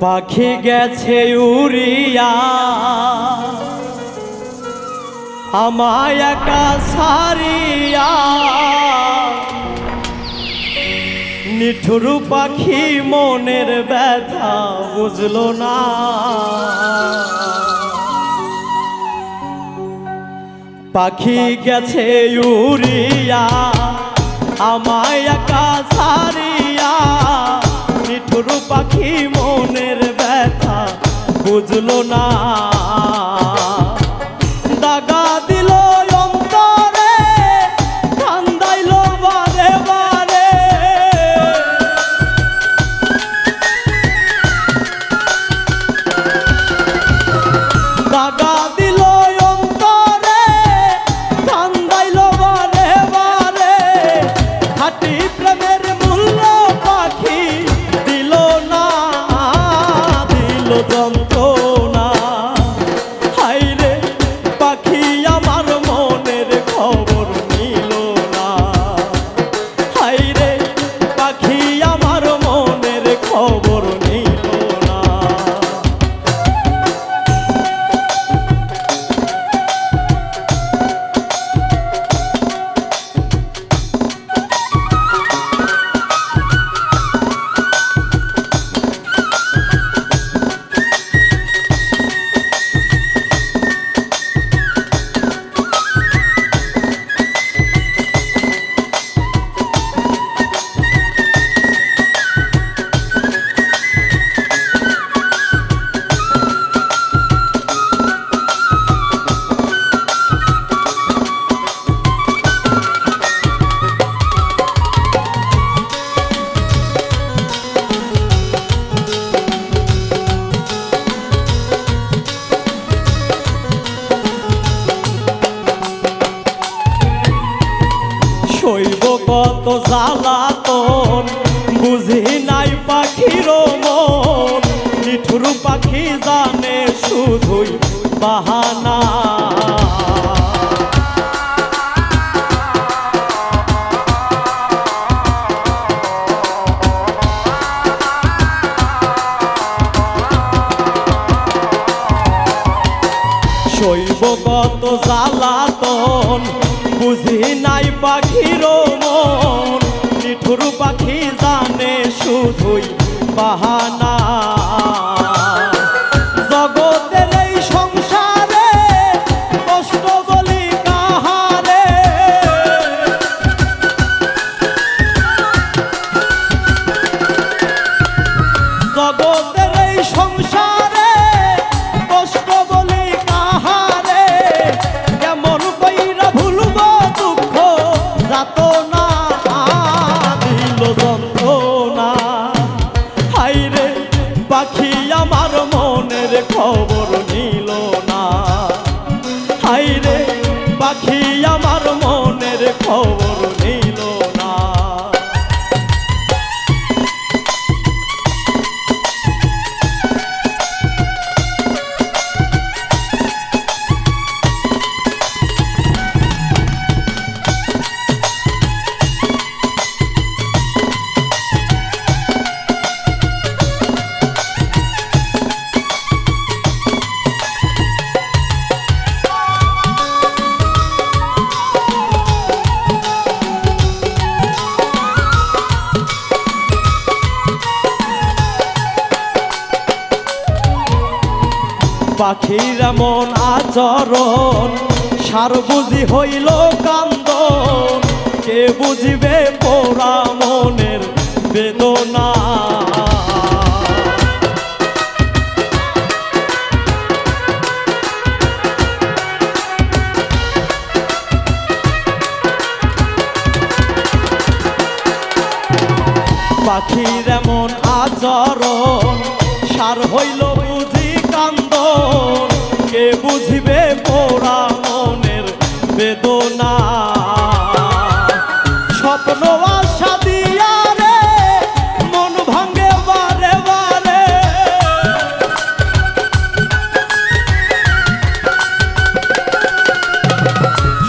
পাখি গেছে উড়িয়া আমায় একা ছাড়িয়া, নিঠুর পাখি মনের ব্যথা বুঝলো না। পাখি গেছে উড়িয়া আমায় একা ছাড়িয়া, নিঠুর পাখি মনের ব্যথা বুঝলো না। দাগা দিল অন্তরে, কান্দাইল বারে বারে, দাগা দিল অন্তরে, কান্দাইল বারে বারে। খাঁটি প্রেমের মূল্য পাখি দিল না, দিল যন্ত্রণা। হায়রে পাখি আমার মনের খবর নিল না, হায়রে পাখি আমার মনের খবর নিল না। শৈব কত জ্বালাতন বুঝি নাই পাখির মন, নিঠুর পাখি জানে শুধুই বাহানা। শৈব কত জ্বালাতন বুঝি নাই পাখির মন, নিঠুর পাখি জানে শুধুই বাহানা। জগতের এই সংসারে কষ্ট বলি কাহারে, জগতের এই সংসারে কষ্ট বলি কাহারে। কেমন কইরা ভুলব দুঃখ যাতনা, দিল যন্ত্রণা। হায়রে পাখি আমার মনের খবর নিল না, হায়রে পাখি আমার মনের খবর নিল না। পাখির এমন আচরণ সার বুঝি হইল কান্দন, কে বুঝিবে পোড়া মনের বেদনা। পাখির এমন আচরণ সার হইল বুঝি কান্দন, কে বুঝিবে পোড়া মনের বেদনা। স্বপ্ন আশা দিয়া রে মন ভাঙে বারে বারে,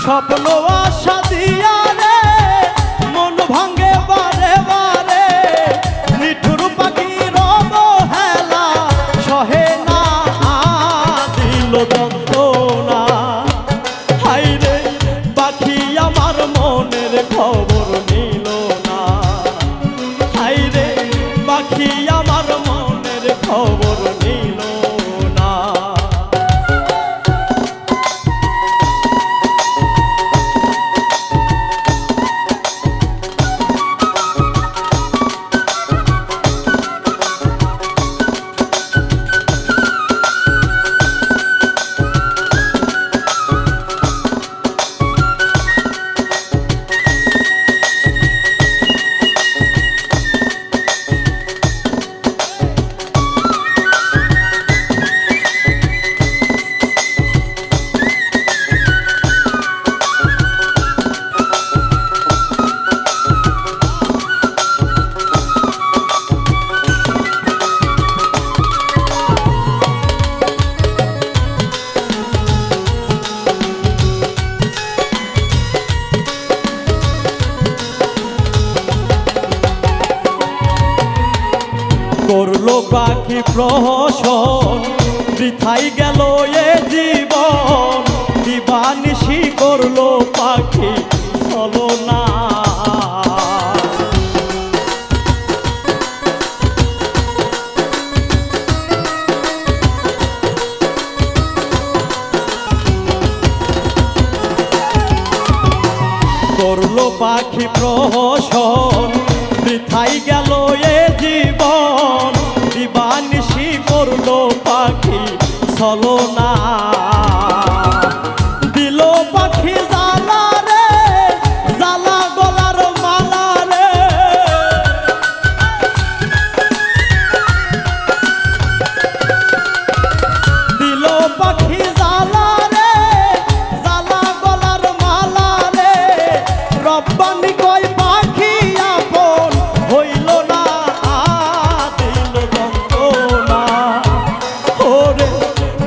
স্বপ্ন আশা দিয়া রে মন ভাঙে বারে বারে। নিঠুর পাখির অবহেলা করলো পাখি প্রহসন, বৃথাই গেল এ জীবন, দিবানিশি করলো পাখি ছলনা। করলো পাখি প্রহসন, বৃথাই গেল এ জীবন, দিবানিশি করলো পাখি ছলনা। দিল পাখি জ্বালা রে, জ্বালা গলার মালা রে, দিল পাখি জ্বালা রে, জ্বালা গলার মালা রে। রব্বানি কয় পাখি আপন হইল না, দিল যন্ত্রণা। ওরে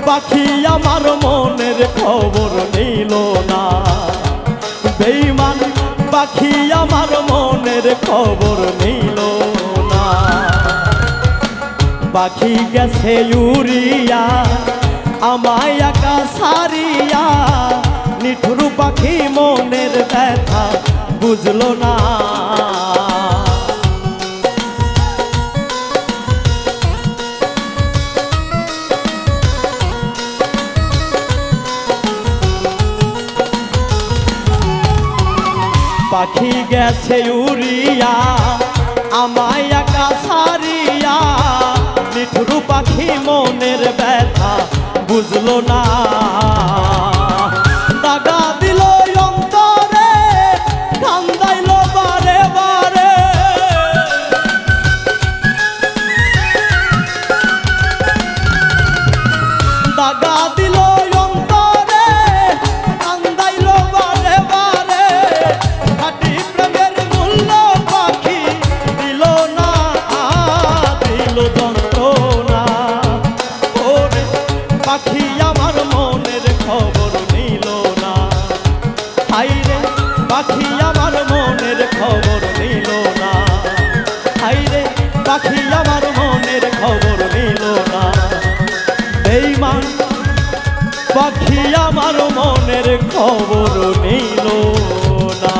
পাখি আমার মনের খবর নিল না, বেঈমান পাখি আমার মনের খবর নিল না। পাখি গেছে উড়িয়া আমায় একা ছাড়িয়া, নিঠুর পাখি মনের ব্যথা বুঝলো না। পাখি গেছে উড়িয়া আমায় একা ছাড়িয়া, নিঠুর পাখি মনের ব্যথা বুঝলো না। দাগা দিল অন্তরে, কান্দাইল বারে বারে, দাগা দিল অন্তরে, কান্দাইল বারে বারে। খাঁটি প্রেমের মূল্য পাখি দিল না, দিল যন্ত্রণা। ওরে পাখি আমার মনের খবর নিল না, হাইরে পাখি আমার মনের খবর নিল না, হাইরে পাখি আমার মনের খবর নিল না। বেঈমান পাখি আমার মনের খবর নিল না।